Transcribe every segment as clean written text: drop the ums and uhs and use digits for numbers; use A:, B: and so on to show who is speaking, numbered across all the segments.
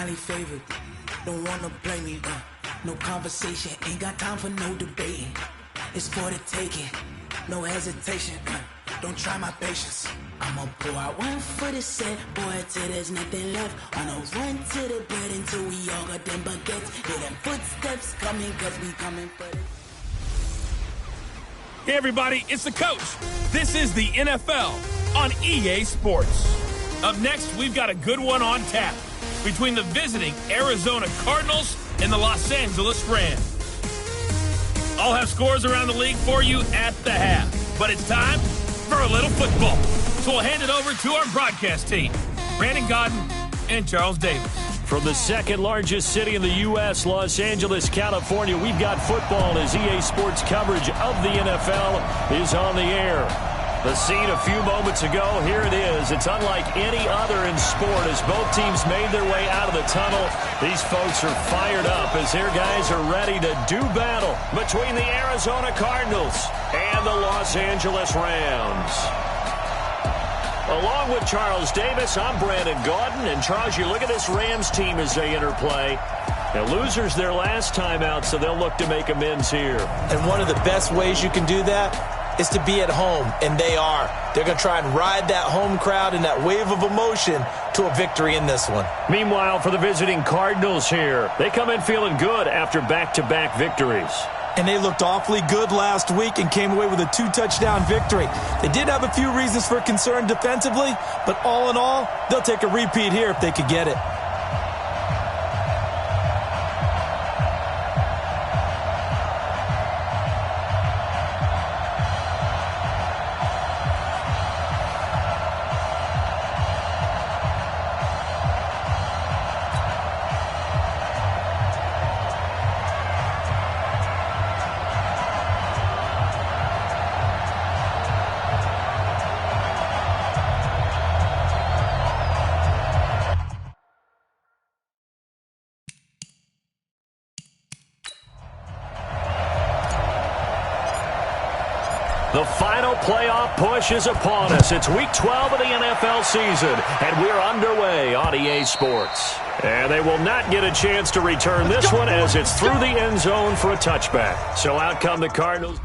A: highly favored. Don't wanna play me, no conversation, ain't got time for no debating. It's for the taking, no hesitation, don't try my patience. I'ma pull out one for the set, boy, till there's nothing left. On a run to the bread until we all got them baguettes. Hear them footsteps coming, cause we coming for this.
B: Hey everybody, it's the coach. This is the NFL on EA Sports. Up next, we've got a good one on tap between the visiting Arizona Cardinals and the Los Angeles Rams. I'll have scores around the league for you at the half, but it's time for a little football. So we'll hand it over to our broadcast team, Brandon Godden and Charles Davis.
C: From the second largest city in the U.S., Los Angeles, California, we've got football as EA Sports coverage of the NFL is on the air. The scene a few moments ago, here it is. It's unlike any other in sport as both teams made their way out of the tunnel. These folks are fired up as their guys are ready to do battle between the Arizona Cardinals and the Los Angeles Rams. Along with Charles Davis, I'm Brandon Gaudin. And Charles, you look at this Rams team as they interplay. Now, losers their last time out, so they'll look to make amends here.
D: And one of the best ways you can do that is to be at home, and they are. They're going to try and ride that home crowd and that wave of emotion to a victory in this one.
C: Meanwhile, for the visiting Cardinals here, they come in feeling good after back-to-back victories.
D: And they looked awfully good last week and came away with a 2-touchdown victory. They did have a few reasons for concern defensively, but all in all, they'll take a repeat here if they could get it.
C: The final playoff push is upon us. It's Week 12 of the NFL season, and we're underway on EA Sports. And they will not get a chance to return this one as it's through the end zone for a touchback. So out come the Cardinals.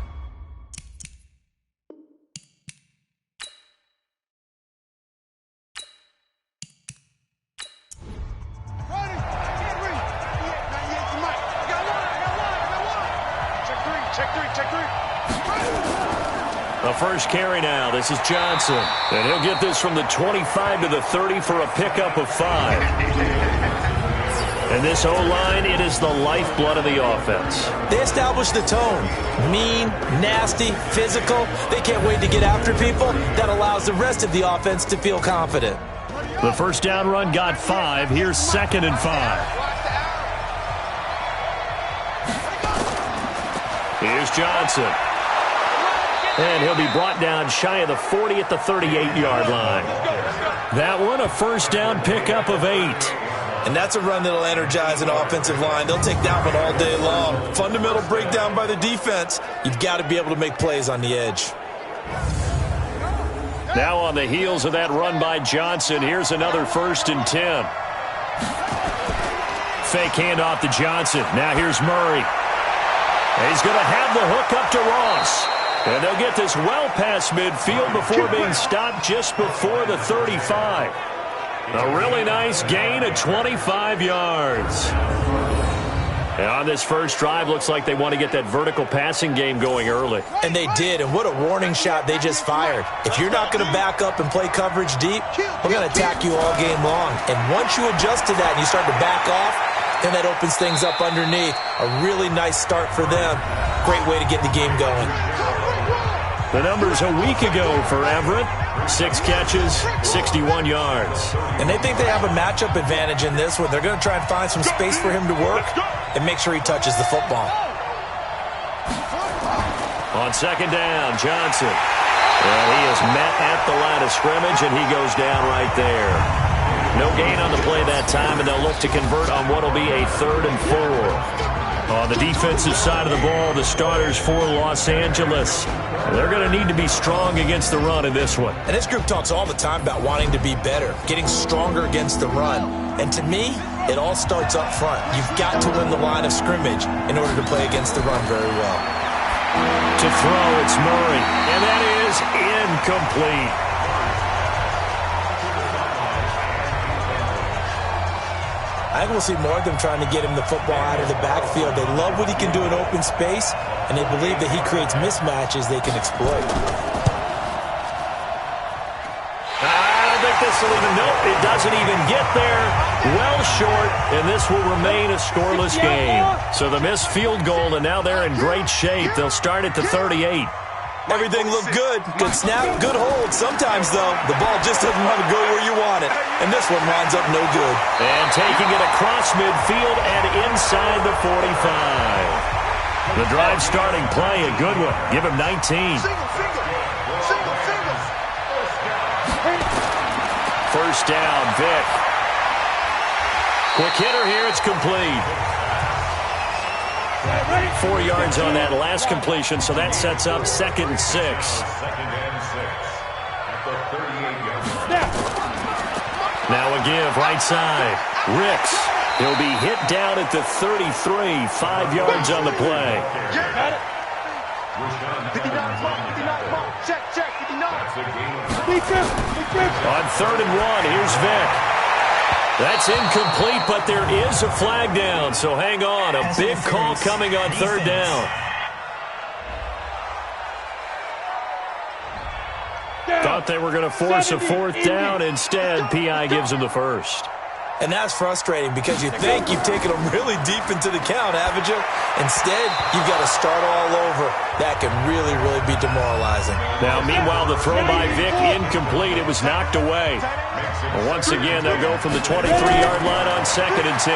C: The first carry now. This is Johnson. And he'll get this from the 25 to the 30 for a pickup of 5. And this O-line, it is the lifeblood of the offense.
D: They established the tone. Mean, nasty, physical. They can't wait to get after people. That allows the rest of the offense to feel confident.
C: The first down run got 5. Here's 2nd and 5. Here's Johnson. And he'll be brought down shy of the 40 at the 38-yard line. That one, a first down pickup of 8.
D: And that's a run that'll energize an offensive line. They'll take that one all day long. Fundamental breakdown by the defense. You've got to be able to make plays on the edge.
C: Now on the heels of that run by Johnson, here's another 1st and 10. Fake handoff to Johnson. Now here's Murray. And he's going to have the hook up to Ross. And they'll get this well past midfield before being stopped just before the 35. A really nice gain of 25 yards. And on this first drive, looks like they want to get that vertical passing game going early.
D: And they did, and what a warning shot they just fired. If you're not going to back up and play coverage deep, we're going to attack you all game long. And once you adjust to that and you start to back off, then that opens things up underneath. A really nice start for them. Great way to get the game going.
C: The numbers a week ago for Everett. 6 catches, 61 yards.
D: And they think they have a matchup advantage in this one. They're going to try and find some space for him to work and make sure he touches the football.
C: On 2nd down, Johnson. And he is met at the line of scrimmage, and he goes down right there. No gain on the play that time, and they'll look to convert on what will be a 3rd and 4. On the defensive side of the ball, the starters for Los Angeles. They're going to need to be strong against the run in this one.
D: And this group talks all the time about wanting to be better, getting stronger against the run. And to me, it all starts up front. You've got to win the line of scrimmage in order to play against the run very well.
C: To throw, it's Murray. And that is incomplete.
D: I think we'll see more of them trying to get him the football out of the backfield. They love what he can do in open space, and they believe that he creates mismatches they can exploit.
C: I don't think this will even, nope, it doesn't even get there. Well short, and this will remain a scoreless game. So the missed field goal, and now they're in great shape. They'll start at the 38.
D: Everything looked good. Good snap, good hold. Sometimes, though, the ball just doesn't want to go where you want it. And this one winds up no good.
C: And taking it across midfield and inside the 45. The drive starting play, a good one. Give him 19. First down, Vic. Quick hitter here, it's complete. 4 yards on that last completion, so that sets up 2nd and 6. Now a give, right side. Ricks. He'll be hit down at the 33, 5 yards on the play. On 3rd and 1, here's Vic. That's incomplete, but there is a flag down, so hang on. A big call coming on 3rd down. Thought they were going to force a 4th down. Instead, P.I. gives him the first.
D: And that's frustrating because you think you've taken them really deep into the count, haven't you? Instead, you've got to start all over. That can really, really be demoralizing.
C: Now, meanwhile, the throw by Vic incomplete. It was knocked away. Well, once again, they'll go from the 23-yard line on 2nd and 10.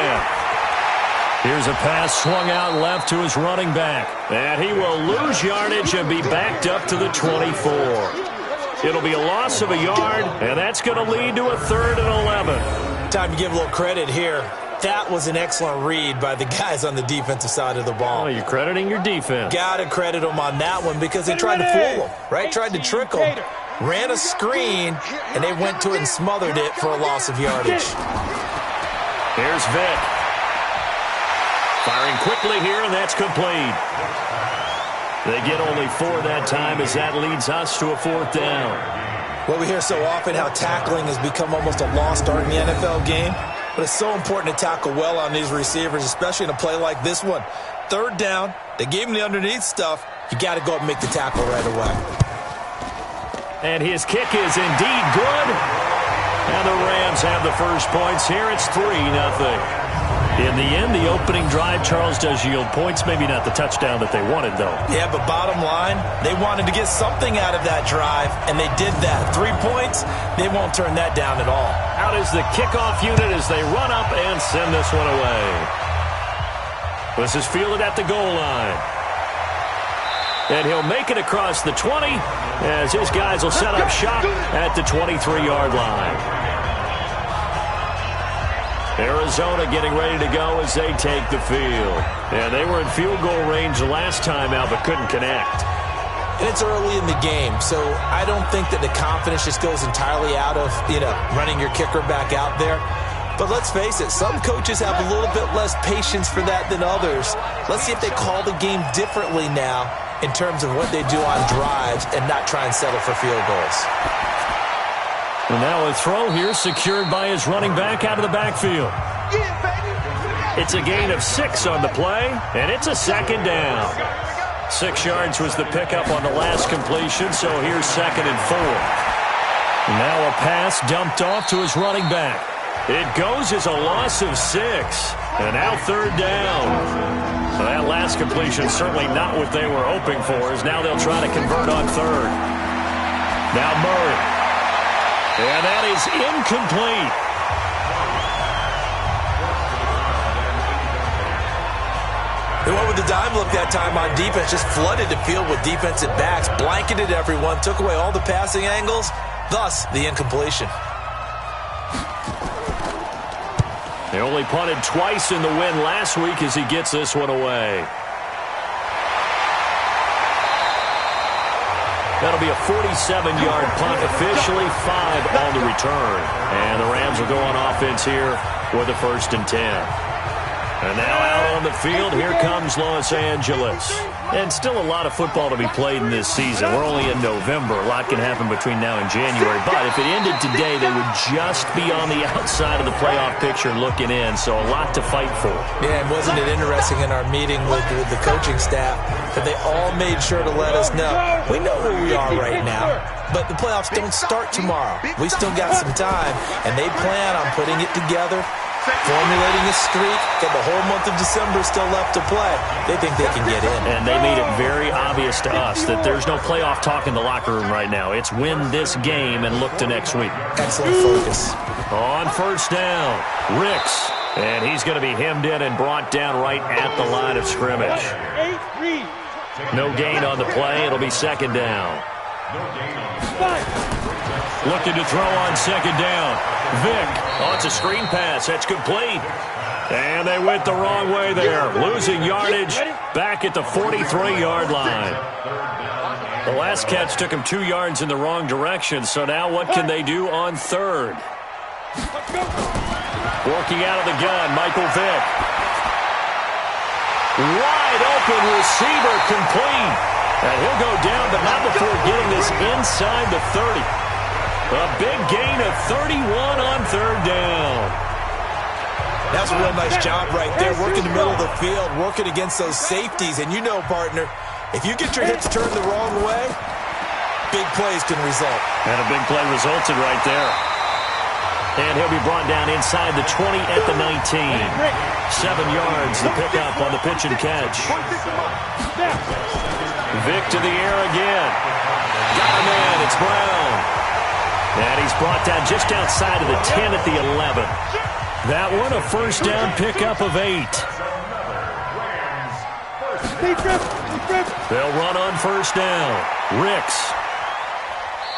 C: Here's a pass swung out left to his running back. And he will lose yardage and be backed up to the 24. It'll be a loss of a yard, and that's going to lead to a 3rd and 11.
D: Time to give a little credit here. That was an excellent read by the guys on the defensive side of the ball.
C: Oh, you're crediting your defense.
D: Got to credit them on that one because they tried to fool them, right? Tried to trick them. Ran a screen, and they went to it and smothered it for a loss of yardage.
C: Here's Vic. Firing quickly here, and that's complete. They get only 4 that time as that leads us to a 4th down.
D: Well, we hear so often how tackling has become almost a lost art in the NFL game. But it's so important to tackle well on these receivers, especially in a play like this one. 3rd down, they gave him the underneath stuff. You got to go up and make the tackle right away.
C: And his kick is indeed good. And the Rams have the first points here. It's 3-0. In the end, the opening drive, Charles, does yield points. Maybe not the touchdown that they wanted, though.
D: Yeah, but bottom line, they wanted to get something out of that drive, and they did that. 3 points, they won't turn that down at all.
C: Out is the kickoff unit as they run up and send this one away. This is fielded at the goal line. And he'll make it across the 20 as his guys will set up shop at the 23-yard line. Arizona getting ready to go as they take the field. And they were in field goal range the last time out but couldn't connect.
D: And it's early in the game, so I don't think that the confidence just goes entirely out of, running your kicker back out there. But let's face it, some coaches have a little bit less patience for that than others. Let's see if they call the game differently now in terms of what they do on drives and not try and settle for field goals.
C: And now a throw here secured by his running back out of the backfield. It's a gain of 6 on the play, and it's a 2nd down. 6 yards was the pickup on the last completion, so here's 2nd and 4. Now a pass dumped off to his running back. It goes as a loss of 6, and now 3rd down. So that last completion certainly not what they were hoping for, as now they'll try to convert on 3rd. Now Murray. And that is incomplete.
D: They went with the dime look that time on defense, just flooded the field with defensive backs, blanketed everyone, took away all the passing angles, thus the incompletion.
C: They only punted twice in the win last week as he gets this one away. That'll be a 47-yard punt, officially 5 on the return. And the Rams will go on offense here with a 1st and 10. And now out on the field, here comes Los Angeles. And still a lot of football to be played in this season. We're only in November. A lot can happen between now and January. But if it ended today, they would just be on the outside of the playoff picture looking in. So a lot to fight for.
D: Yeah, and wasn't it interesting in our meeting with the coaching staff that they all made sure to let us know, we know where we are right now, but the playoffs don't start tomorrow. We still got some time, and they plan on putting it together, formulating a streak, got the whole month of December still left to play. They think they can get in.
C: And they made it very obvious to us that there's no playoff talk in the locker room right now. It's win this game and look to next week.
D: Excellent focus.
C: On 1st down, Ricks. And he's going to be hemmed in and brought down right at the line of scrimmage. No gain on the play. It'll be 2nd down. Looking to throw on 2nd down. Vick. Oh, it's a screen pass. That's complete. And they went the wrong way there. Losing yardage back at the 43-yard line. The last catch took him 2 yards in the wrong direction. So now what can they do on 3rd? Working out of the gun, Michael Vick. Wide open receiver complete. And he'll go down, but not before getting this inside the 30. A big gain of 31 on 3rd down.
D: That's a real nice job right there, working the middle of the field, working against those safeties. And you know, partner, if you get your hips turned the wrong way, big plays can result.
C: And a big play resulted right there. And he'll be brought down inside the 20 at the 19. 7 yards, the pickup on the pitch and catch. Vick to the air again. Got a man, it's Brown. And he's brought down just outside of the 10 at the 11. That one a 1st down pickup of 8. They'll run on 1st down. Ricks.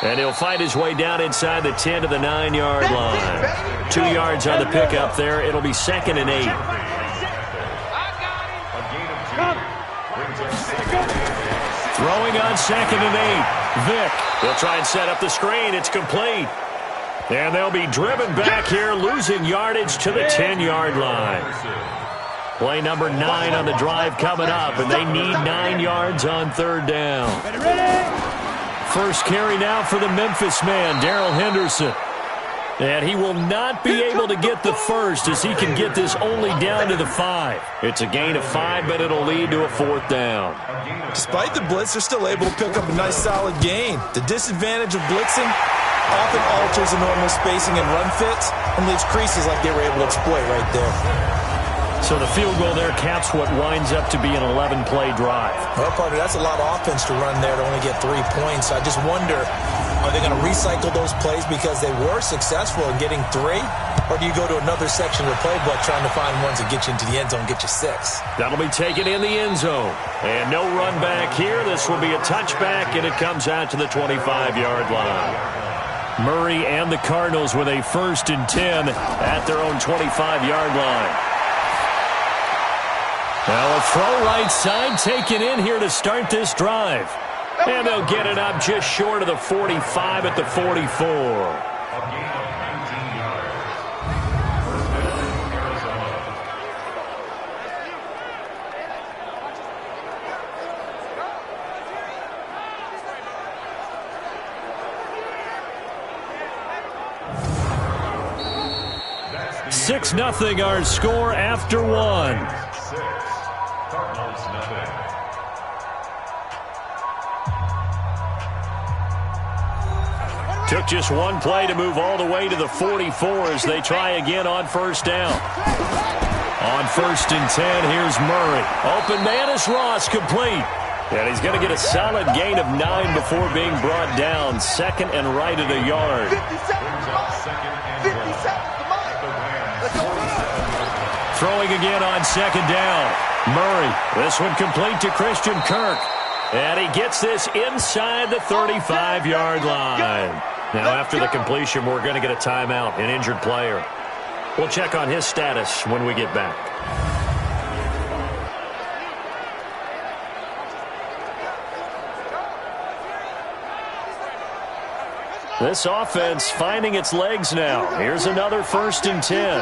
C: And he'll fight his way down inside the 10 to the 9-yard line. 2 yards on the pickup there. It'll be 2nd and 8. Throwing on 2nd and 8. Vick. They'll try and set up the screen. It's complete. And they'll be driven back here, losing yardage to the 10-yard line. Play number 9 on the drive coming up, and they need 9 yards on 3rd down. First carry now for the Memphis man, Darrell Henderson. And he will not be able to get the first as he can get this only down to the 5. It's a gain of 5, but it'll lead to a 4th down.
D: Despite the blitz, they're still able to pick up a nice solid gain. The disadvantage of blitzing often alters the normal spacing and run fits and leaves creases like they were able to exploit right there.
C: So the field goal there caps what winds up to be an 11-play drive.
D: Well, partner, that's a lot of offense to run there to only get 3 points. I just wonder, are they going to recycle those plays because they were successful in getting 3? Or do you go to another section of the playbook trying to find ones that get you into the end zone, get you 6?
C: That'll be taken in the end zone. And no run back here. This will be a touchback, and it comes out to the 25-yard line. Murray and the Cardinals with a 1st and 10 at their own 25-yard line. Now a throw right side taken in here to start this drive. And they'll get it up just short of the 45 at the 44. Six 0 our score after 1. Took just one play to move all the way to the 44 as they try again on 1st down. On 1st and 10, here's Murray. Open man is Ross, complete. And he's going to get a solid gain of 9 before being brought down. 2nd and right at a yard.
A: 57
C: Throwing again on 2nd down. Murray, this one complete to Christian Kirk. And he gets this inside the 35-yard line. Now, after the completion, we're going to get a timeout, an injured player. We'll check on his status when we get back. This offense finding its legs now. Here's another 1st and 10.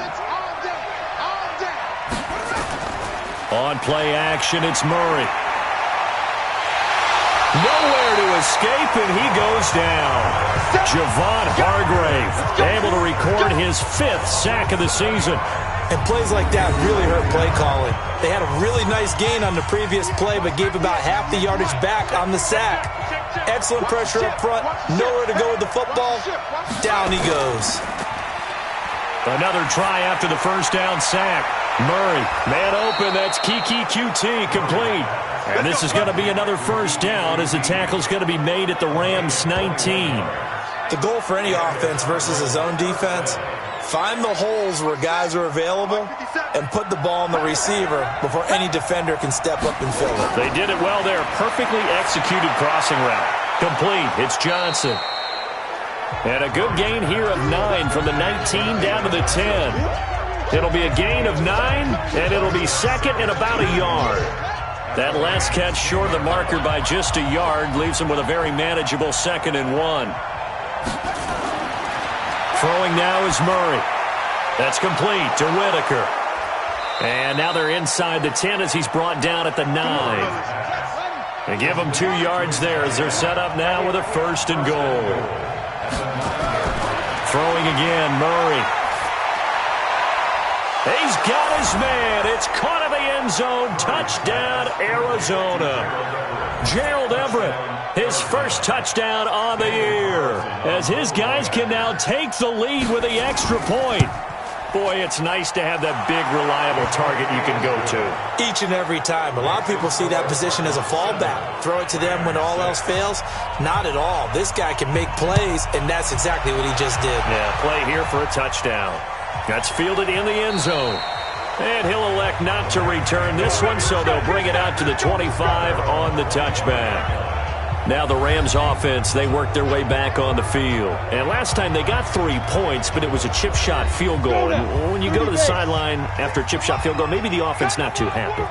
C: On play action, it's Murray. Nowhere to escape, and he goes down. Javon Hargrave able to record his 5th sack of the season.
D: And plays like that really hurt play calling. They had a really nice gain on the previous play, but gave about half the yardage back on the sack. Excellent pressure up front. Nowhere to go with the football. Down he goes.
C: Another try after the 1st down sack. Murray, man open. That's Kiki QT complete. And this is going to be another 1st down as the tackle's going to be made at the Rams 19.
D: The goal for any offense versus a zone defense, find the holes where guys are available and put the ball on the receiver before any defender can step up and fill it.
C: They did it well there. Perfectly executed crossing route. Complete. It's Johnson. And a good gain here of 9 from the 19 down to the 10. It'll be a gain of 9, and it'll be 2nd and about a yard. That last catch short of the marker by just a yard leaves him with a very manageable 2nd and 1. Throwing now is Murray. That's complete to Whitaker. And now they're inside the 10 as he's brought down at the 9. And give him 2 yards there as they're set up now with a 1st and goal. Throwing again, Murray. He's got his man. It's caught in the end zone. Touchdown, Arizona. Gerald Everett, his 1st touchdown on the year, as his guys can now take the lead with the extra point. Boy, it's nice to have that big, reliable target you can go to.
D: Each and every time. A lot of people see that position as a fallback. Throw it to them when all else fails. Not at all. This guy can make plays, and that's exactly what he just did.
C: Yeah, play here for a touchdown. That's fielded in the end zone. And he'll elect not to return this one, so they'll bring it out to the 25 on the touchback. Now the Rams offense, they worked their way back on the field. And last time they got 3 points, but it was a chip shot field goal. And when you go to the sideline after a chip shot field goal, maybe the offense not too happy.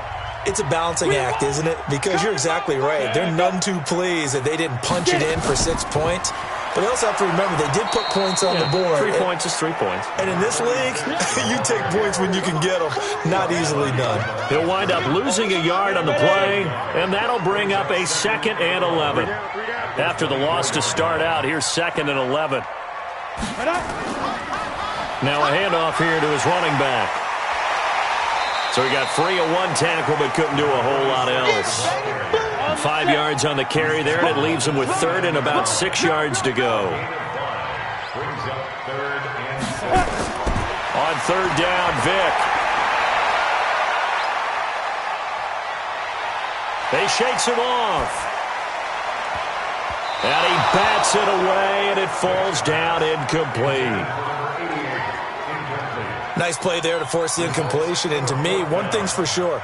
D: It's a balancing act, isn't it? Because you're exactly right. They're none too pleased that they didn't punch it in for 6 points. But they also have to remember they did put points on the board.
C: 3 points is 3 points.
D: And in this league, you take points when you can get them. Not easily done.
C: He'll wind up losing a yard on the play, and that'll bring up a 2nd and 11. After the loss to start out, here's 2nd and 11. Now a handoff here to his running back. So he got free of 1 tackle, but couldn't do a whole lot else. 5 yards on the carry there, and it leaves him with 3rd and about 6 yards to go. On 3rd down, Vick. He shakes him off. And he bats it away, and it falls down incomplete.
D: Nice play there to force the incompletion. And to me, one thing's for sure.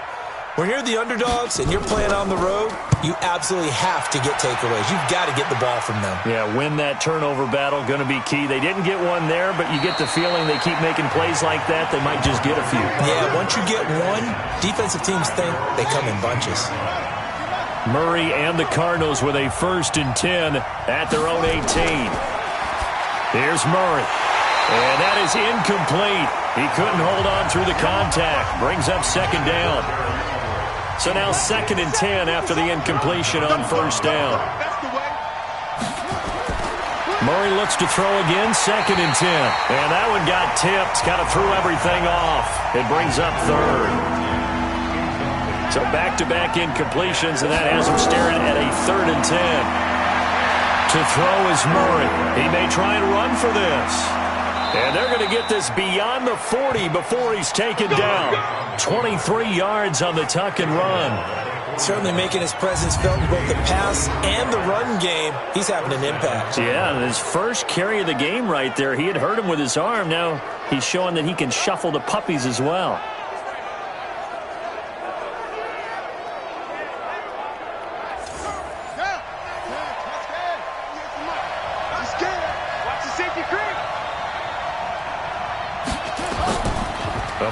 D: When you're the underdogs and you're playing on the road, you absolutely have to get takeaways. You've got to get the ball from them.
C: Yeah, win that turnover battle, going to be key. They didn't get one there, but you get the feeling they keep making plays like that, they might just get a few.
D: Yeah, once you get one, defensive teams think they come in bunches.
C: Murray and the Cardinals with a 1st and 10 at their own 18. Here's Murray. And that is incomplete. He couldn't hold on through the contact. Brings up 2nd down. So now 2nd and 10 after the incompletion on 1st down. Murray looks to throw again, 2nd and 10. And that one got tipped, kind of threw everything off. It brings up 3rd. So back-to-back incompletions, and that has him staring at a 3rd and 10. To throw is Murray. He may try and run for this. And they're going to get this beyond the 40 before he's taken down. 23 yards on the tuck and run.
D: Certainly making his presence felt in both the pass and the run game. He's having an impact.
C: Yeah, and his first carry of the game right there, he had hurt him with his arm. Now he's showing that he can shuffle the puppies as well.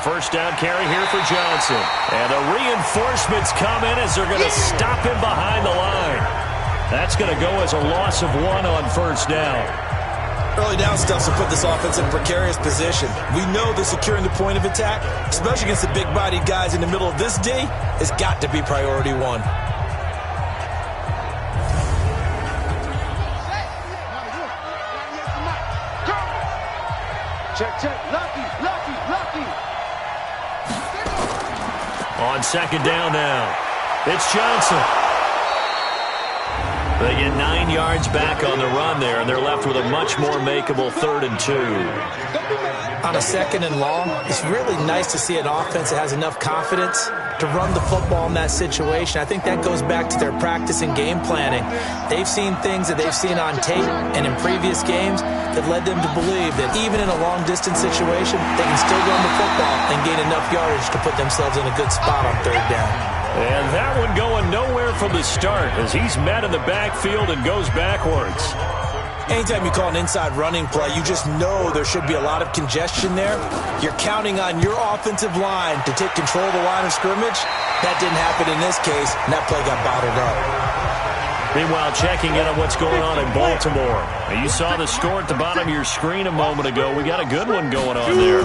C: first down carry here for Johnson. And the reinforcements come in as they're going to stop him behind the line. That's going to go as a loss of 1 on first down.
D: Early down stuff will put this offense in a precarious position. We know that securing the point of attack, especially against the big-bodied guys in the middle of this D, has got to be priority 1.
E: Check. Lucky.
C: On second down now, it's Johnson. They get 9 yards back on the run there, and they're left with a much more makeable 3rd and 2.
D: On a 2nd and long, it's really nice to see an offense that has enough confidence to run the football in that situation. I think that goes back to their practice and game planning. They've seen things that they've seen on tape and in previous games that led them to believe that even in a long-distance situation, they can still run the football and gain enough yardage to put themselves in a good spot on 3rd down.
C: And that one going nowhere from the start as he's met in the backfield and goes backwards.
D: Anytime you call an inside running play, you just know there should be a lot of congestion there. You're counting on your offensive line to take control of the line of scrimmage. That didn't happen in this case, and that play got bottled up.
C: Meanwhile, checking in on what's going on in Baltimore. Now, you saw the score at the bottom of your screen a moment ago. We got a good one going on there.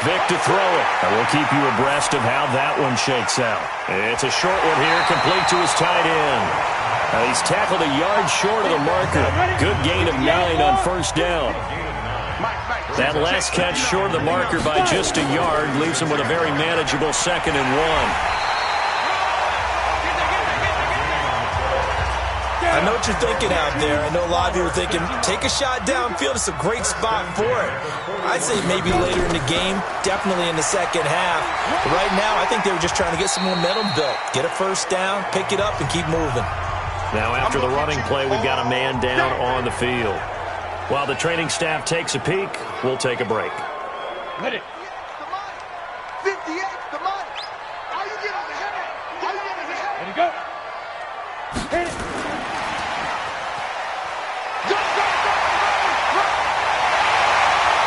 C: Vic to throw it. And we'll keep you abreast of how that one shakes out. It's a short one here, complete to his tight end. He's tackled a yard short of the marker. Good gain of 9 on first down. That last catch short of the marker by just a yard leaves him with a very manageable 2nd and 1.
D: I know what you're thinking out there. I know a lot of you are thinking, take a shot downfield. It's a great spot for it. I'd say maybe later in the game, definitely in the second half. But right now, I think they were just trying to get some momentum built. Get a first down, pick it up, and keep moving.
C: Now, after the running play, we've got a man down on the field. While the training staff takes a peek, we'll take a break.
E: Hit it. 58, the money. How you get on the head? How you get on the head? There you go. Hit it.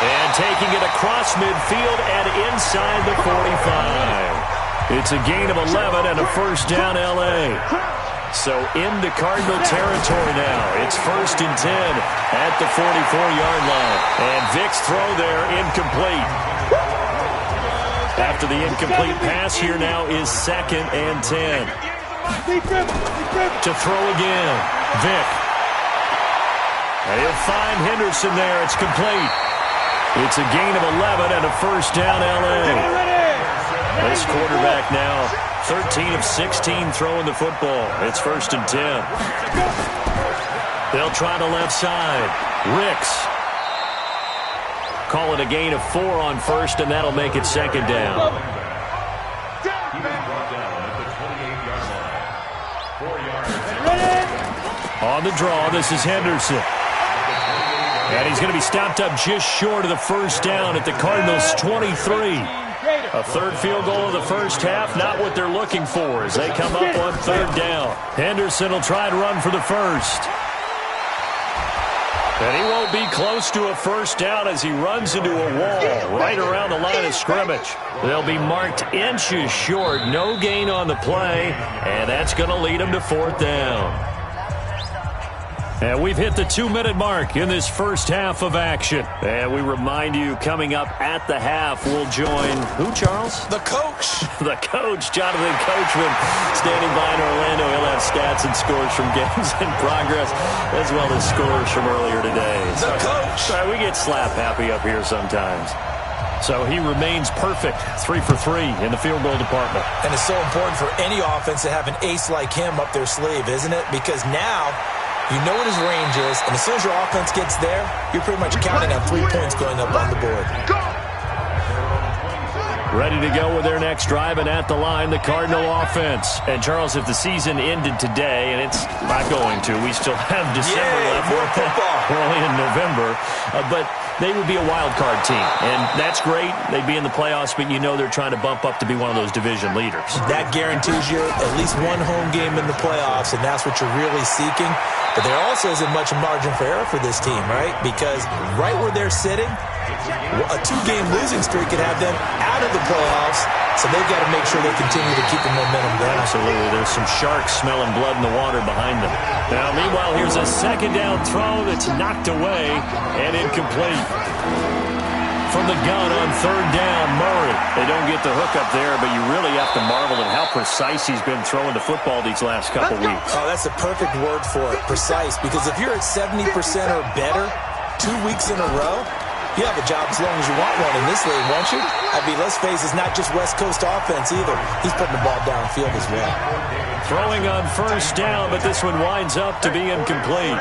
C: And taking it across midfield and inside the 45. It's a gain of 11 and a first down, L.A. So into Cardinal territory now. It's 1st and 10 at the 44-yard line. And Vic's throw there incomplete. After the incomplete pass here now is 2nd and 10. To throw again, Vic. And he'll find Henderson there. It's complete. It's a gain of 11 and a first down, L.A. This quarterback now 13 of 16 throwing the football. It's 1st and 10. They'll try the left side. Ricks. Call it a gain of 4 on first, and that'll make it 2nd down. On the draw, this is Henderson. And he's going to be stopped up just short of the first down at the Cardinals' 23. A 3rd field goal of the first half, not what they're looking for as they come up on 3rd down. Henderson will try to run for the first. And he won't be close to a first down as he runs into a wall right around the line of scrimmage. They'll be marked inches short, no gain on the play, and that's going to lead them to 4th down. And we've hit the 2-minute mark in this first half of action. And we remind you, coming up at the half, we'll join, who, Charles?
D: The coach.
C: The coach, Jonathan Coachman, standing by in Orlando. He'll have stats and scores from games in progress, as well as scores from earlier today.
D: The coach.
C: Sorry, we get slap happy up here sometimes. So he remains perfect, 3 for 3 in the field goal department.
D: And it's so important for any offense to have an ace like him up their sleeve, isn't it? Because now you know what his range is, and as soon as your offense gets there, you're pretty much counting on 3 points going up on the board.
C: Ready to go with their next drive, and at the line, the Cardinal offense.
B: And, Charles, if the season ended today, and it's not going to, we still have December left.
D: More football.
B: We're only in November. But they would be a wild card team, and that's great. They'd be in the playoffs, but you know they're trying to bump up to be one of those division leaders.
D: That guarantees you at least one home game in the playoffs, and that's what you're really seeking. But there also isn't much margin for error for this team, right? Because right where they're sitting, a 2-game losing streak could have them out of the playoffs, so they've got to make sure they continue to keep the momentum going.
C: Absolutely. There's some sharks smelling blood in the water behind them. Now, meanwhile, here's a second down throw that's knocked away and incomplete. From the gun on third down, Murray. They don't get the hook up there, but you really have to marvel at how precise he's been throwing the football these last couple weeks.
D: Oh, that's the perfect word for it, precise. Because if you're at 70% or better 2 weeks in a row, you have a job as long as you want one in this league, won't you? I mean, let's face it, it's not just West Coast offense either. He's putting the ball downfield as well.
C: Throwing on first down, but this one winds up to be incomplete.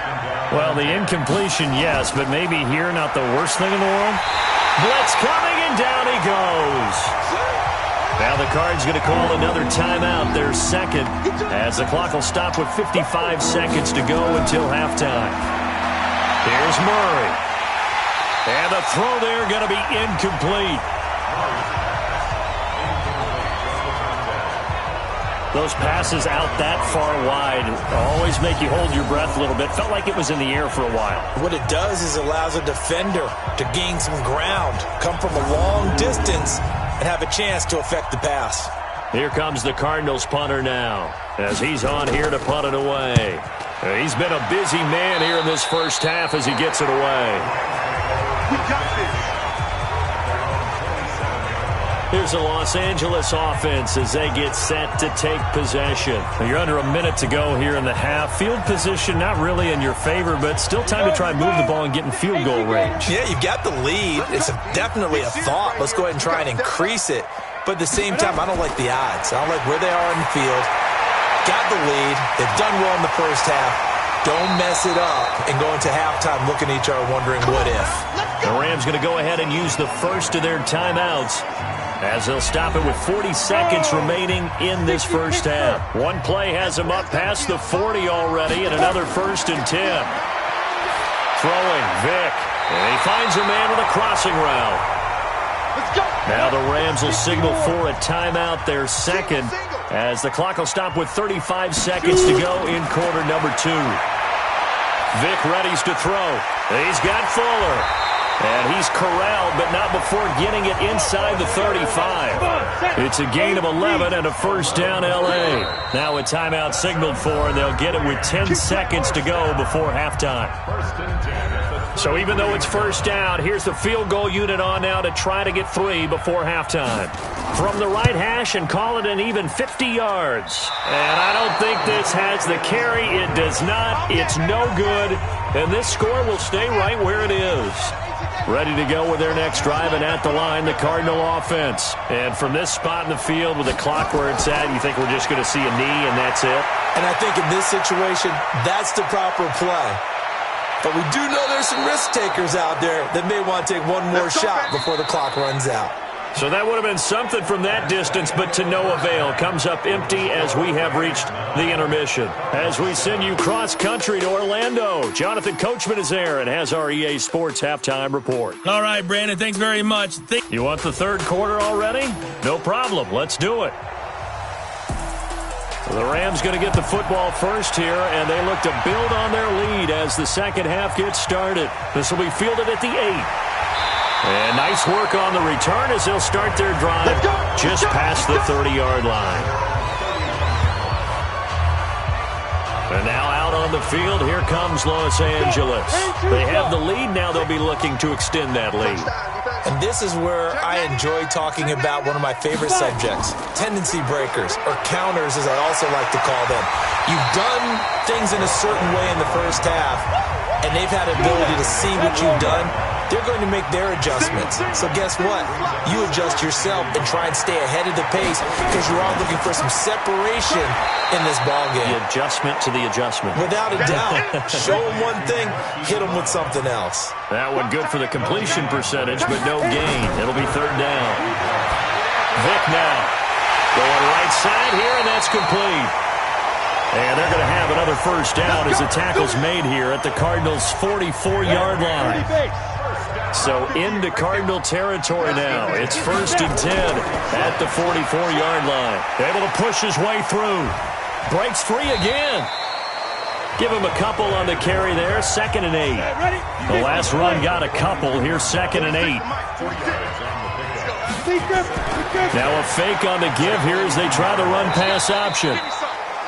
C: Well, the incompletion, yes, but maybe here not the worst thing in the world. Blitz coming, and down he goes. Now the Cards going to call another timeout, their second, as the clock will stop with 55 seconds to go until halftime. Here's Murray. And the throw there going to be incomplete. Those passes out that far wide always make you hold your breath a little bit. Felt like it was in the air for a while.
D: What it does is allows a defender to gain some ground, come from a long distance, and have a chance to affect the pass.
C: Here comes the Cardinals punter now, as he's on here to punt it away. He's been a busy man here in this first half as he gets it away.
E: We got this.
C: Here's the Los Angeles offense as they get set to take possession. You're under a minute to go here in the half. Field position not really in your favor, but still time to try and move the ball and get in field goal range.
D: Yeah, you've got the lead. It's definitely a thought. Let's go ahead and try and increase it. But at the same time, I don't like the odds. I don't like where they are in the field. Got the lead. They've done well in the first half. Don't mess it up and go into halftime looking at each other wondering what if.
C: The Rams going to go ahead and use the first of their timeouts, as they'll stop it with 40 seconds remaining in this first half. One play has them up past the 40 already, and another 1st and 10. Throwing, Vick. And he finds a man with a crossing route. Now the Rams will signal for a timeout, their second, as the clock will stop with 35 seconds to go in quarter number 2. Vick readies to throw. He's got Fuller. And he's corralled, but not before getting it inside the 35. It's a gain of 11 and a first down, L.A. Now a timeout signaled for, and they'll get it with 10 seconds to go before halftime. So even though it's first down, here's the field goal unit on now to try to get 3 before halftime. From the right hash and call it an even 50 yards. And I don't think this has the carry. It does not. It's no good. And this score will stay right where it is. Ready to go with their next drive, and at the line, the Cardinal offense. And from this spot in the field with the clock where it's at, you think we're just going to see a knee and that's it?
D: And I think in this situation, that's the proper play. But we do know there's some risk takers out there that may want to take one more shot before the clock runs out.
C: So that would have been something from that distance, but to no avail. Comes up empty as we have reached the intermission. As we send you cross-country to Orlando, Jonathan Coachman is there and has our EA Sports halftime report.
B: All right, Brandon, thanks very much.
C: You want the third quarter already? No problem. Let's do it. The Rams going to get the football first here, and they look to build on their lead as the second half gets started. This will be fielded at the 8. And nice work on the return as they'll start their drive just past the 30-yard line. And now out on the field, here comes Los Angeles. They have the lead. Now they'll be looking to extend that lead.
D: And this is where I enjoy talking about one of my favorite subjects, tendency breakers, or counters as I also like to call them. You've done things in a certain way in the first half, and they've had the ability to see what you've done. They're going to make their adjustments. So guess what? You adjust yourself and try and stay ahead of the pace because you're all looking for some separation in this ballgame.
C: The adjustment to the adjustment.
D: Without a doubt. Show them one thing, hit them with something else.
C: That one good for the completion percentage, but no gain. It'll be third down. Vic now. Going right side here, and that's complete. And they're going to have another first down as the tackle's made here at the Cardinals' 44-yard line. So into Cardinal territory now. It's 1st and 10 at the 44-yard line. Able to push his way through. Breaks free again. Give him a couple on the carry there. 2nd and 8. The last run got a couple. Here's 2nd and 8. Now a fake on the give here as they try the run-pass option.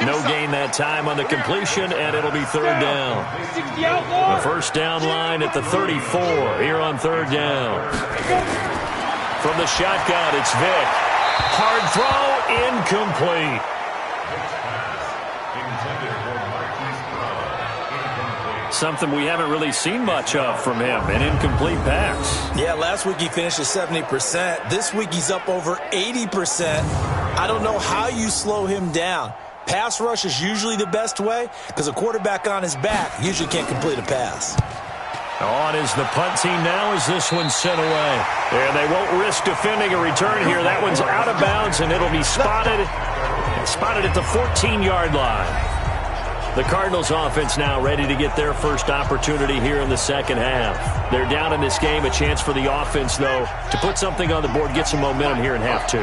C: No gain that time on the completion, and it'll be 3rd down. The first down line at the 34 here on 3rd down. From the shotgun, it's Vic. Hard throw, incomplete. Something we haven't really seen much of from him, an incomplete pass.
D: Yeah, last week he finished at 70%. This week he's up over 80%. I don't know how you slow him down. Pass rush is usually the best way because a quarterback on his back usually can't complete a pass.
C: On is the punt team now as this one's sent away. And they won't risk defending a return here. That one's out of bounds, and it'll be spotted at the 14-yard line. The Cardinals offense now ready to get their first opportunity here in the second half. They're down in this game. A chance for the offense, though, to put something on the board, get some momentum here in half 2.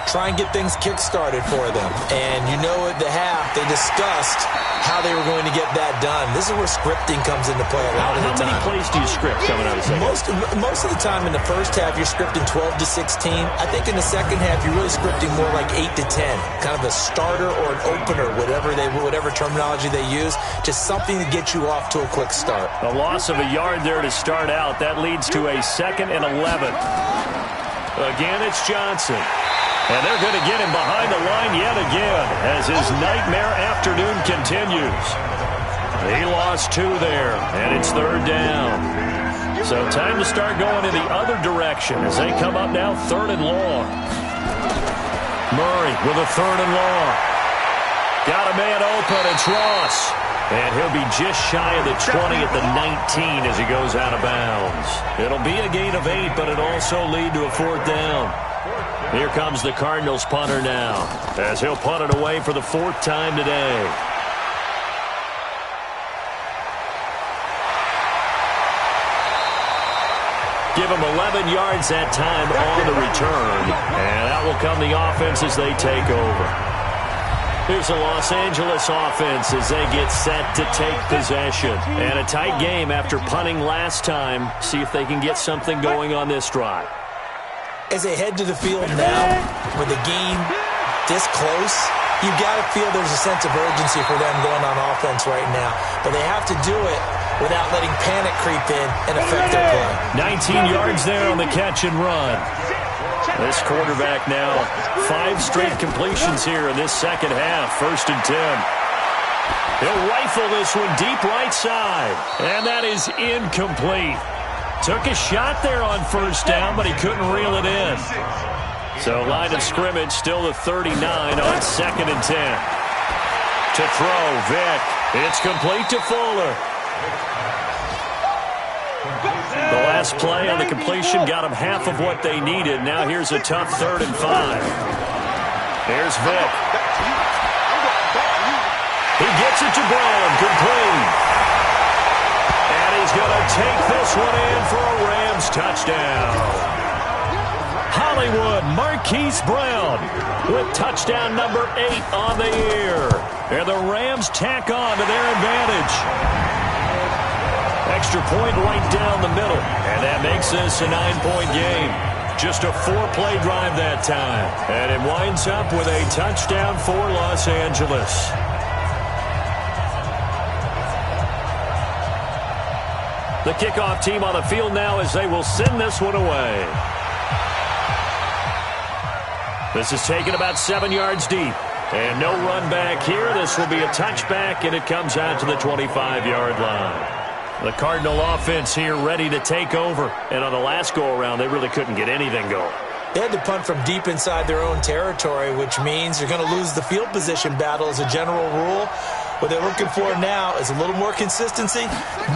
D: Try and get things kick-started for them. And you know at the half, they discussed how they were going to get that done. This is where scripting comes into play a lot of the time.
C: How many plays do you script coming out of the second?
D: Most of the time in the first half, you're scripting 12 to 16. I think in the second half, you're really scripting more like 8 to 10. Kind of a starter or an opener, whatever terminology they use. Just something to get you off to a quick start.
C: A loss of a yard there to start out. That leads to a 2nd and 11. Again, it's Johnson. And they're going to get him behind the line yet again as his nightmare afternoon continues. He lost 2 there, and it's 3rd down. So time to start going in the other direction as they come up now 3rd and long. Murray with a 3rd and long. Got a man open, it's Ross. And he'll be just shy of the 20 at the 19 as he goes out of bounds. It'll be a gain of 8, but it'll also lead to a 4th down. Here comes the Cardinals punter now as he'll punt it away for the 4th time today. Give him 11 yards that time on the return. And that will come the offense as they take over. Here's the Los Angeles offense as they get set to take possession. And a tight game after punting last time. See if they can get something going on this drive.
D: As they head to the field now, with the game this close, you've got to feel there's a sense of urgency for them going on offense right now. But they have to do it without letting panic creep in and affect their play.
C: 19 yards there on the catch and run. This quarterback now, 5 straight completions here in this second half. 1st and 10. He'll rifle this one deep right side. And that is incomplete. Took a shot there on 1st down, but he couldn't reel it in. So line of scrimmage still the 39 on 2nd and 10. To throw, Vic. It's complete to Fuller. The last play on the completion got them half of what they needed. Now here's a tough 3rd and 5. Here's Vic. He gets it to Brown, complete. He's going to take this one in for a Rams touchdown. Hollywood Marquise Brown with touchdown number 8 on the year. And the Rams tack on to their advantage. Extra point right down the middle. And that makes this a 9-point game. Just a 4-play drive that time. And it winds up with a touchdown for Los Angeles. The kickoff team on the field now as they will send this one away. This is taken about 7 yards deep. And no run back here. This will be a touchback, and it comes out to the 25-yard line. The Cardinal offense here ready to take over. And on the last go-around, they really couldn't get anything going.
D: They had to punt from deep inside their own territory, which means you're going to lose the field position battle as a general rule. What they're looking for now is a little more consistency,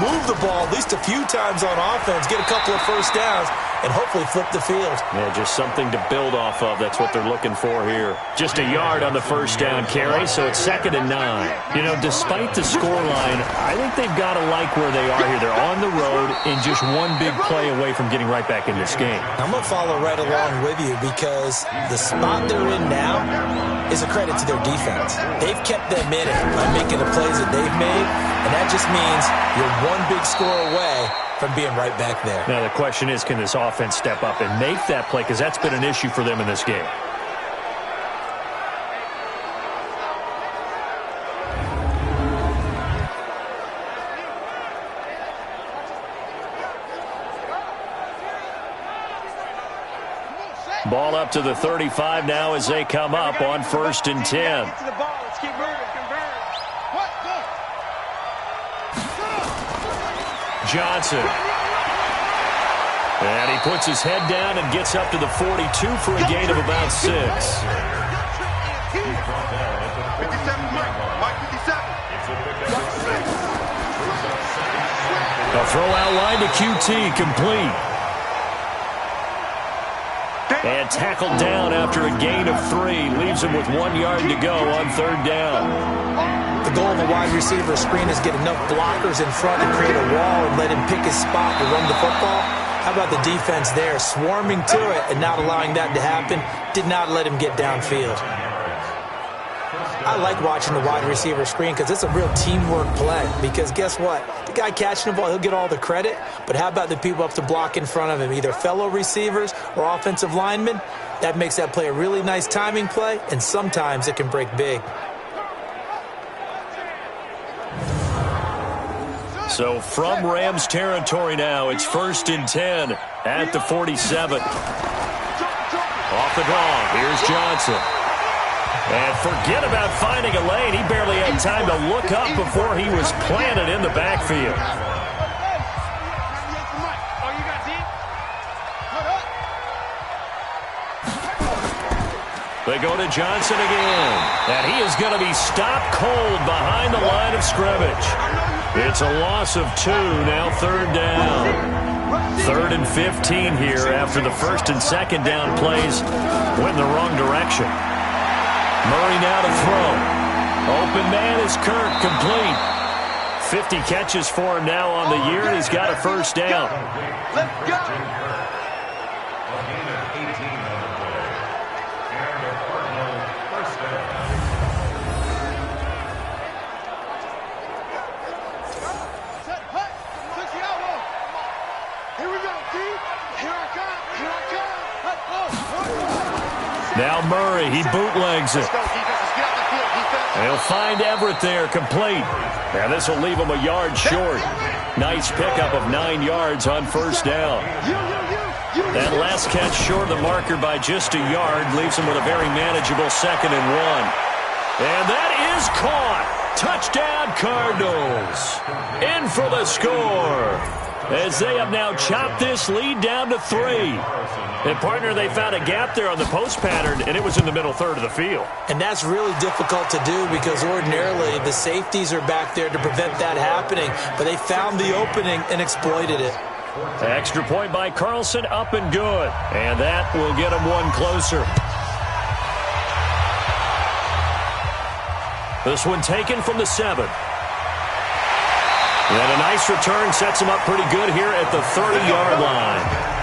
D: move the ball at least a few times on offense, get a couple of first downs, and hopefully flip the field.
C: Yeah, just something to build off of. That's what they're looking for here. Just a yard on the first down carry, so it's 2nd and 9. You know, despite the scoreline, I think they've got to like where they are here. They're on the road and just one big play away from getting right back in this game.
D: I'm going to follow right along with you because the spot they're in now is a credit to their defense. They've kept them in it by making the plays that they've made, and that just means you're one big score away from being right back there.
C: Now the question is, can this offense step up and make that play? Because that's been an issue for them in this game. Ball up to the 35 now as they come up on 1st and 10. Johnson. And he puts his head down and gets up to the 42 for a gain of about 6. A throw out line to QT, complete. And tackled down after a gain of 3. Leaves him with 1 yard to go on 3rd down.
D: The goal of a wide receiver screen is get enough blockers in front to create a wall and let him pick his spot to run the football. How about the defense there, swarming to it and not allowing that to happen? Did not let him get downfield. I like watching the wide receiver screen because it's a real teamwork play. Because guess what? The guy catching the ball, he'll get all the credit. But how about the people up to block in front of him, either fellow receivers or offensive linemen? That makes that play a really nice timing play, and sometimes it can break big.
C: So from Rams territory now, it's 1st and 10 at the 47. Off the draw, here's Johnson. And forget about finding a lane. He barely had time to look up before he was planted in the backfield. They go to Johnson again. And he is going to be stopped cold behind the line of scrimmage. It's a loss of 2, now 3rd down. 3rd and 15 here after the 1st and 2nd down plays went in the wrong direction. Murray now to throw. Open man is Kirk, complete. 50 catches for him now on the year, and he's got a 1st down.
E: Let's go.
C: Now Murray, he bootlegs it. They'll find Everett there, complete. And this will leave him a yard short. Nice pickup of 9 yards on 1st down. That last catch short of the marker by just a yard leaves him with a very manageable 2nd and 1. And that is caught. Touchdown Cardinals. In for the score, as they have now chopped this lead down to 3. And, partner, they found a gap there on the post pattern, and it was in the middle third of the field.
D: And that's really difficult to do because ordinarily the safeties are back there to prevent that happening. But they found the opening and exploited it.
C: Extra point by Carlson, up and good. And that will get them 1 closer. This one taken from the 7. And a nice return sets him up pretty good here at the 30-yard line.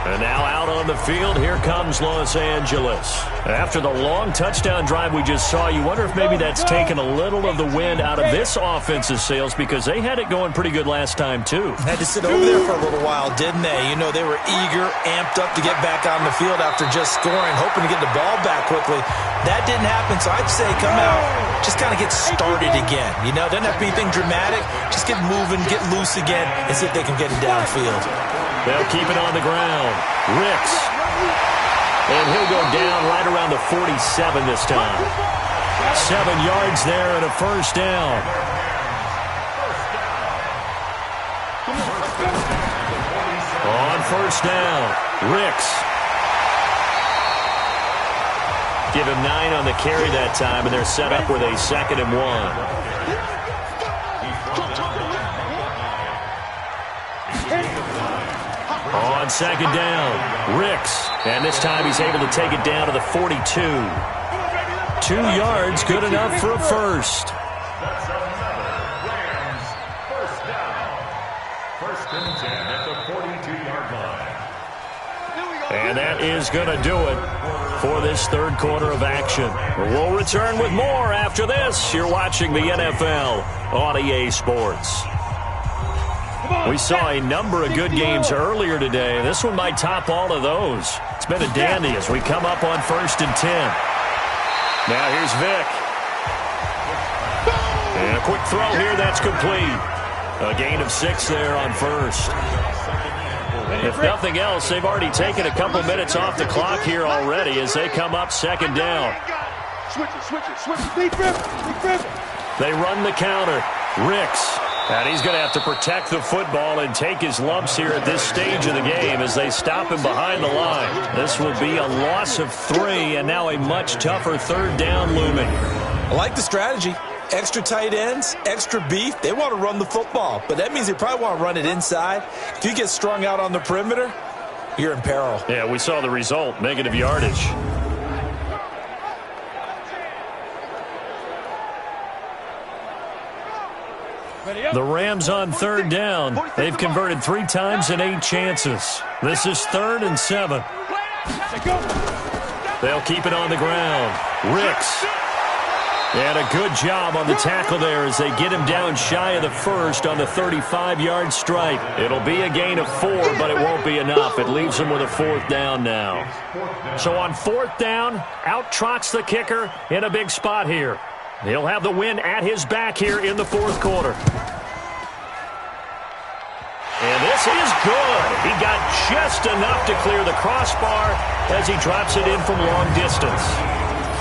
C: And now out on the field, here comes Los Angeles. After the long touchdown drive we just saw, you wonder if maybe that's taken a little of the wind out of this offense's sails because they had it going pretty good last time, too.
D: Had to sit over there for a little while, didn't they? You know, they were eager, amped up to get back on the field after just scoring, hoping to get the ball back quickly. That didn't happen, so I'd say come out, just kind of get started again. You know, doesn't have to be anything dramatic. Just get moving, get loose again, and see if they can get it downfield.
C: They'll keep it on the ground. Ricks. And he'll go down right around the 47 this time. 7 yards there and a 1st down. On 1st down, Ricks. Give him 9 on the carry that time, and they're set up with a 2nd and 1. second down. Ricks. And this time he's able to take it down to the 42. 2 yards, good enough for a first. And that is going to do it for this third quarter of action. We'll return with more after this. You're watching the NFL on EA Sports. We saw a number of good games earlier today. This one might top all of those. It's been a dandy as we come up on 1st and 10. Now here's Vic. And a quick throw here, that's complete. A gain of 6 there on first. If nothing else, they've already taken a couple minutes off the clock here already as they come up second down.
E: Switch it.
C: They run the counter. Ricks. And he's going to have to protect the football and take his lumps here at this stage of the game as they stop him behind the line. This will be a loss of 3 and now a much tougher third down looming.
D: I like the strategy. Extra tight ends, extra beef. They want to run the football, but that means they probably want to run it inside. If you get strung out on the perimeter, you're in peril.
C: Yeah, we saw the result, negative yardage. The Rams on third down. They've converted 3 times in 8 chances. This is 3rd and 7. They'll keep it on the ground. Ricks. And a good job on the tackle there as they get him down shy of the first on the 35-yard stripe. It'll be a gain of 4, but it won't be enough. It leaves him with a 4th down now. So on 4th down, out trots the kicker in a big spot here. He'll have the win at his back here in the 4th quarter. And this is good. He got just enough to clear the crossbar as he drops it in from long distance.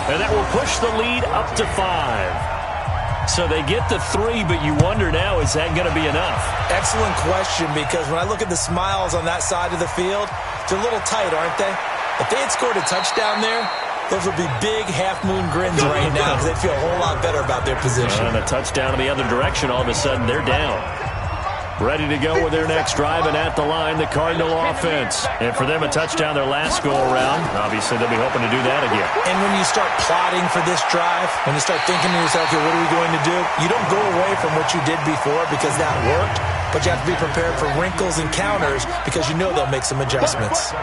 C: And that will push the lead up to 5. So they get the 3, but you wonder now, is that going to be enough?
D: Excellent question, because when I look at the smiles on that side of the field, they're a little tight, aren't they? If they had scored a touchdown there, those would be big half-moon grins right now because they feel a whole lot better about their position.
C: And a touchdown in the other direction, all of a sudden they're down. Ready to go with their next drive, and at the line, the Cardinal offense. And for them, a touchdown their last go-around. Obviously, they'll be hoping to do that again.
D: And when you start plotting for this drive, when you start thinking to yourself, okay, what are we going to do? You don't go away from what you did before because that worked, but you have to be prepared for wrinkles and counters because you know they'll make some adjustments.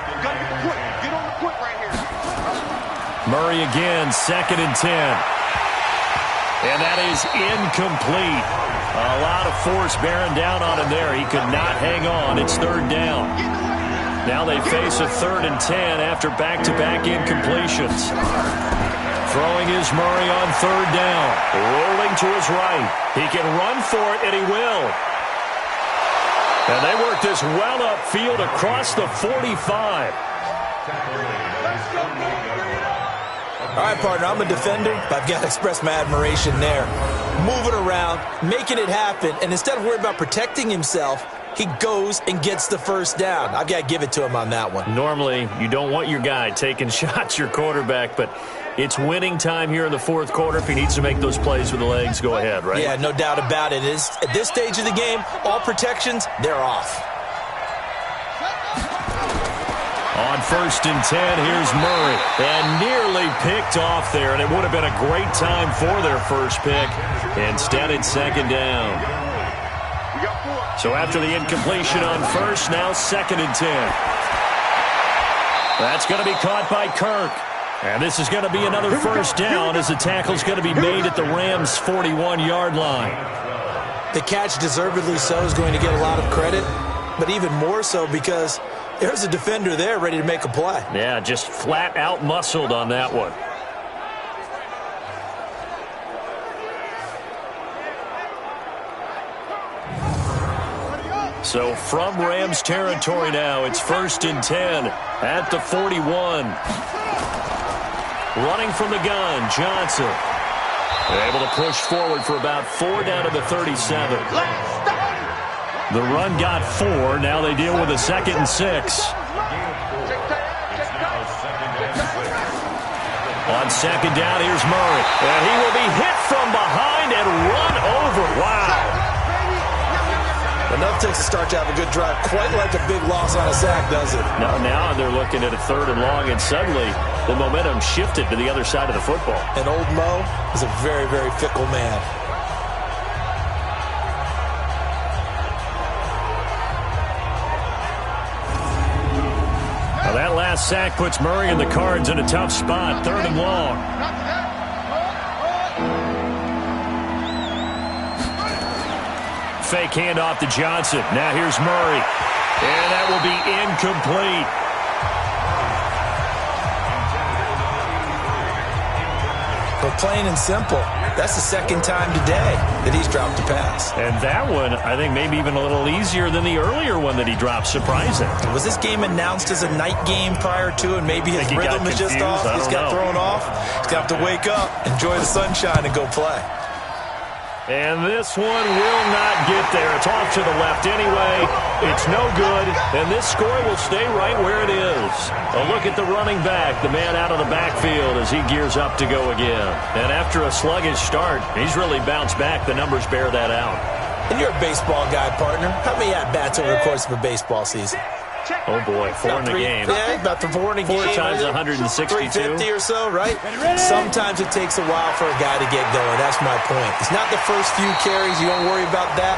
C: Murray again, 2nd and 10. And that is incomplete. A lot of force bearing down on him there. He could not hang on. It's 3rd down. Now they face a 3rd and 10 after back-to-back incompletions. Throwing is Murray on 3rd down. Rolling to his right. He can run for it, and he will. And they work this well upfield across the 45.
D: All right, partner, I'm a defender, but I've got to express my admiration there. Moving around, making it happen, and instead of worrying about protecting himself, he goes and gets the 1st down. I've got to give it to him on that one.
C: Normally, you don't want your guy taking shots, your quarterback, but it's winning time here in the 4th quarter. If he needs to make those plays with the legs, go ahead, right?
D: Yeah, no doubt about it. At this stage of the game, all protections, they're off.
C: On 1st and 10, here's Murray. And nearly picked off there, and it would have been a great time for their first pick. Instead, it's 2nd down. So after the incompletion on first, now 2nd and 10. That's going to be caught by Kirk. And this is going to be another 1st down as the tackle's going to be made at the Rams' 41-yard line.
D: The catch, deservedly so, is going to get a lot of credit, but even more so because there's a defender there ready to make a play.
C: Yeah, just flat out muscled on that one. So from Rams territory now, it's 1st and 10 at the 41. Running from the gun, Johnson. Able to push forward for about 4 down to the 37. The run got 4. Now they deal with a 2nd and 6. On 2nd down, here's Murray. And he will be hit from behind and run over. Wow.
D: Enough takes to start to have a good drive. Quite like a big loss on a sack, does it?
C: Now they're looking at a 3rd and long, and suddenly the momentum shifted to the other side of the football.
D: And old Mo is a very, very fickle man.
C: Now that last sack puts Murray and the Cards in a tough spot. 3rd and long. Fake handoff to Johnson. Now here's Murray. And that will be incomplete.
D: But plain and simple, that's the 2nd time today that he's dropped a pass.
C: And that one, I think, maybe even a little easier than the earlier one that he dropped. Surprising.
D: Was this game announced as a night game prior to, and maybe his rhythm is just off? He's got thrown off. He's got to wake up, enjoy the sunshine, and go play.
C: And this one will not get there. It's off to the left anyway. It's no good, and this score will stay right where it is. A look at the running back, the man out of the backfield as he gears up to go again. And after a sluggish start, he's really bounced back. The numbers bear that out.
D: And you're a baseball guy, partner. How many at-bats over the course of a baseball season?
C: Oh, boy, 4 in the game.
D: Yeah, about 4 in a game.
C: 4 times 162.
D: 350 or so, right? Sometimes it takes a while for a guy to get going. That's my point. It's not the first few carries. You don't worry about that.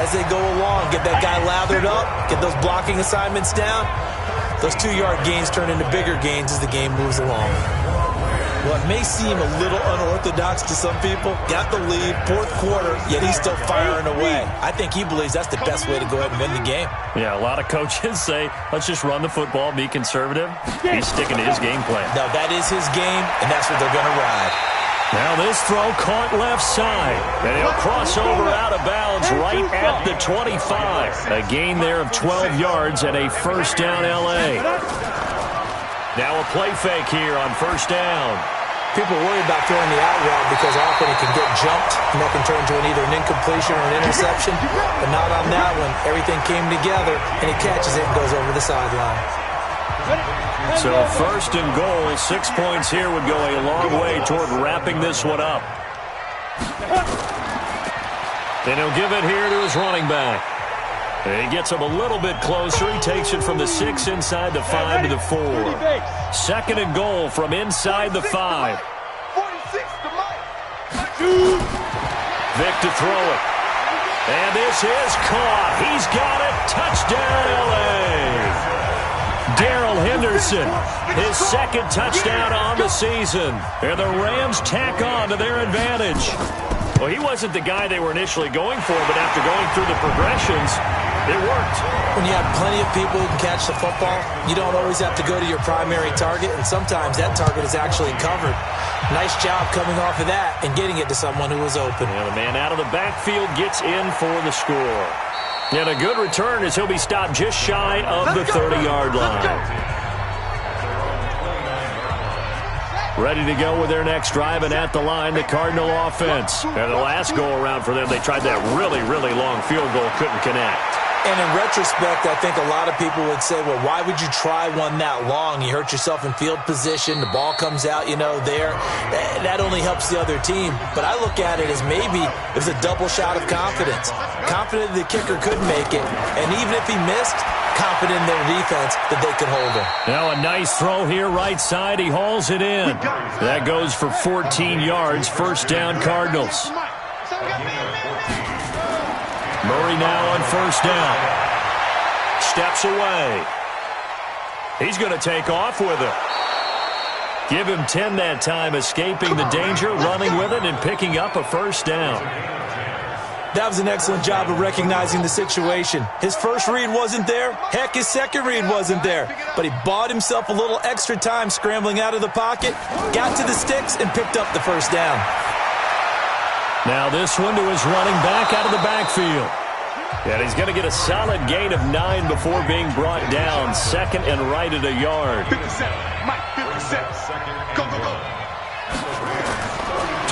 D: As they go along, get that guy lathered up, get those blocking assignments down. Those 2-yard gains turn into bigger gains as the game moves along. What may seem a little unorthodox to some people, got the lead, 4th quarter, yet he's still firing away. I think he believes that's the best way to go ahead and win the game.
C: Yeah, a lot of coaches say, let's just run the football, be conservative. He's sticking to his game plan.
D: No, that is his game, and that's what they're going to ride.
C: Now this throw caught left side, and he'll cross over out of bounds right at the 25. A gain there of 12 yards and a 1st down L.A. Now a play fake here on 1st down.
D: People worry about throwing the out route because often it can get jumped, and that can turn into either an incompletion or an interception. But not on that one. Everything came together, and he catches it and goes over the sideline.
C: So 1st and goal, 6 points here would go a long way toward wrapping this one up. And he'll give it here to his running back. And he gets him a little bit closer. He takes it from the 6 inside the 5 to the 4. 2nd and goal from inside the 5. Vic to throw it. And this is caught. He's got it. Touchdown, L.A. Darrell Henderson, his 2nd touchdown on the season. And the Rams tack on to their advantage. Well, he wasn't the guy they were initially going for, but after going through the progressions, it worked.
D: When you have plenty of people who can catch the football, you don't always have to go to your primary target, and sometimes that target is actually covered. Nice job coming off of that and getting it to someone who was open.
C: And the man out of the backfield gets in for the score. And a good return as he'll be stopped just shy of the 30-yard line. Ready to go with their next drive, and at the line, the Cardinal offense. And the last go-around for them, they tried that really, really long field goal, couldn't connect.
D: And in retrospect, I think a lot of people would say, well, why would you try one that long? You hurt yourself in field position. The ball comes out, there. That only helps the other team. But I look at it as maybe it was a double shot of confidence. Confident the kicker could make it. And even if he missed, confident in their defense that they could hold him.
C: Now a nice throw here, right side. He hauls it in. That goes for 14 yards. 1st down, Cardinals. Murray now on 1st down. Steps away. He's going to take off with it. Give him 10 that time, escaping the danger, running with it, and picking up a 1st down.
D: That was an excellent job of recognizing the situation. His first read wasn't there. Heck, his second read wasn't there. But he bought himself a little extra time scrambling out of the pocket, got to the sticks, and picked up the 1st down.
C: Now this one to his running back out of the backfield. And he's going to get a solid gain of 9 before being brought down. 2nd and right at a yard.
E: 57, Mike, 57. Go, go, go.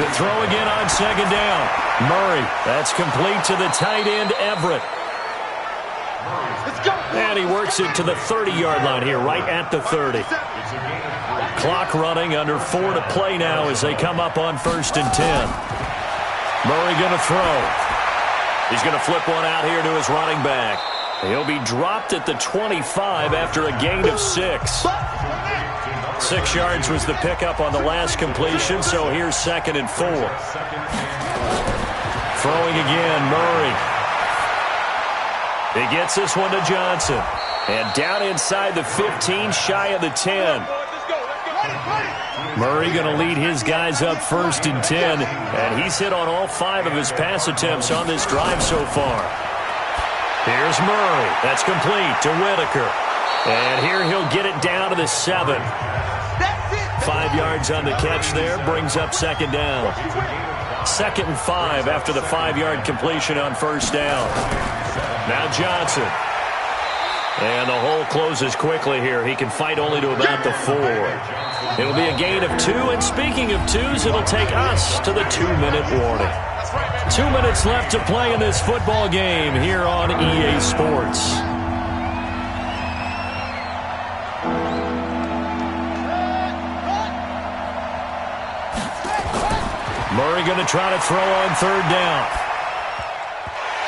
C: To throw again on 2nd down. Murray, that's complete to the tight end, Everett.
E: Let's go.
C: And he works it to the 30-yard line here, right at the 30. Clock running, under 4 to play now as they come up on 1st and 10. Murray going to throw. He's going to flip one out here to his running back. He'll be dropped at the 25 after a gain of 6. 6 yards was the pickup on the last completion, so here's 2nd and 4. Throwing again, Murray. He gets this one to Johnson. And down inside the 15, shy of the 10. Murray going to lead his guys up 1st and 10. And he's hit on all 5 of his pass attempts on this drive so far. Here's Murray. That's complete to Whitaker. And here he'll get it down to the 7. 5 yards on the catch there. Brings up 2nd down. 2nd and 5 after the 5-yard completion on 1st down. Now Johnson. And the hole closes quickly here. He can fight only to about the 4. It'll be a gain of 2. And speaking of 2s, it'll take us to the 2-minute warning. 2 minutes left to play in this football game here on EA Sports. Murray going to try to throw on 3rd down.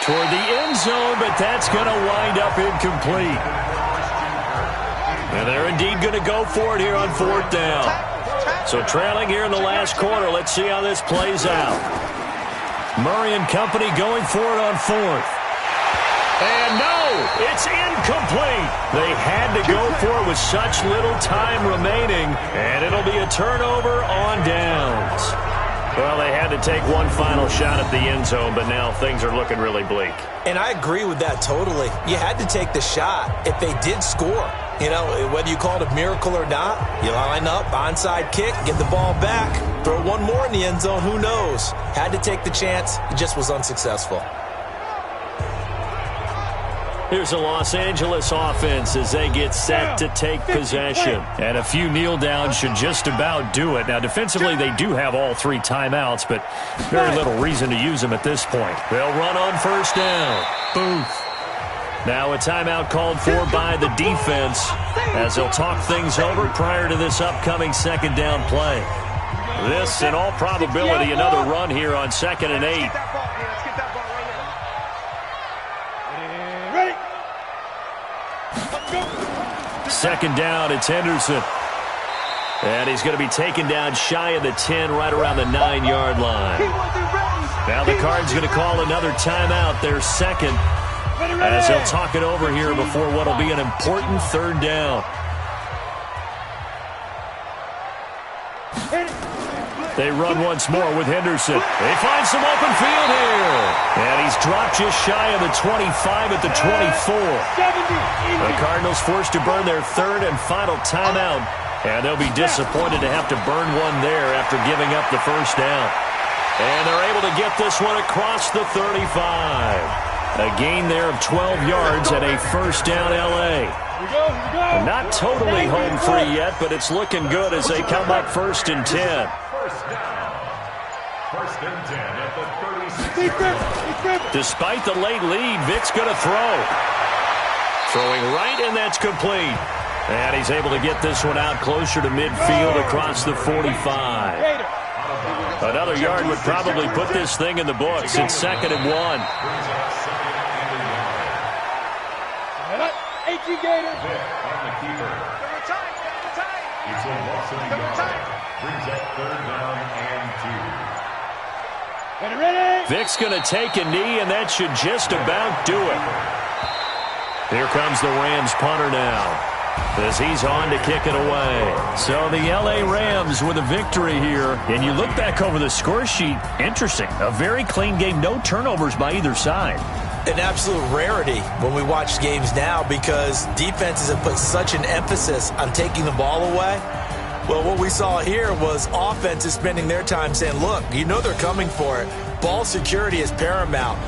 C: Toward the end zone, but that's going to wind up incomplete. And they're indeed going to go for it here on 4th down. So trailing here in the last quarter. Let's see how this plays out. Murray and company going for it on 4th. And no, it's incomplete. They had to go for it with such little time remaining, and it'll be a turnover on downs. Well, they had to take one final shot at the end zone, but now things are looking really bleak.
D: And I agree with that totally. You had to take the shot if they did score. You know, whether you call it a miracle or not, you line up, onside kick, get the ball back, throw one more in the end zone, who knows? Had to take the chance. It just was unsuccessful.
C: Here's the Los Angeles offense as they get set to take possession. And a few kneel downs should just about do it. Now, defensively, they do have all 3 timeouts, but very little reason to use them at this point. They'll run on 1st down. Booth. Now a timeout called for by the defense as they'll talk things over prior to this upcoming 2nd down play. This, in all probability, another run here on 2nd and 8. Second down, it's Henderson. And he's going to be taken down shy of the 10, right around the 9-yard line. Now the Cards going to call another timeout, their 2nd, as they'll talk it over here before what will be an important 3rd down. They run once more with Henderson. They find some open field here. And he's dropped just shy of the 25 at the 24. The Cardinals forced to burn their 3rd and final timeout. And they'll be disappointed to have to burn one there after giving up the 1st down. And they're able to get this one across the 35. A gain there of 12 yards and a 1st down L.A. Not totally home free yet, but it's looking good as they come up 1st and 10.
F: First and 10 at the 36.
C: Despite the late lead, Vic's going to throw. Throwing right, and that's complete. And he's able to get this one out closer to midfield across the 45. Another yard would probably put this thing in the books. It's 2nd and 1.
F: Vic on the keeper. It's a loss of a yard. Brings up 3rd down and 2.
C: Vic's going to take a knee, and that should just about do it. Here comes the Rams punter now, as he's on to kick it away. So the L.A. Rams with a victory here. And you look back over the score sheet, interesting. A very clean game, no turnovers by either side.
D: An absolute rarity when we watch games now because defenses have put such an emphasis on taking the ball away. Well, what we saw here was offenses spending their time saying, look, you know they're coming for it. Ball security is paramount.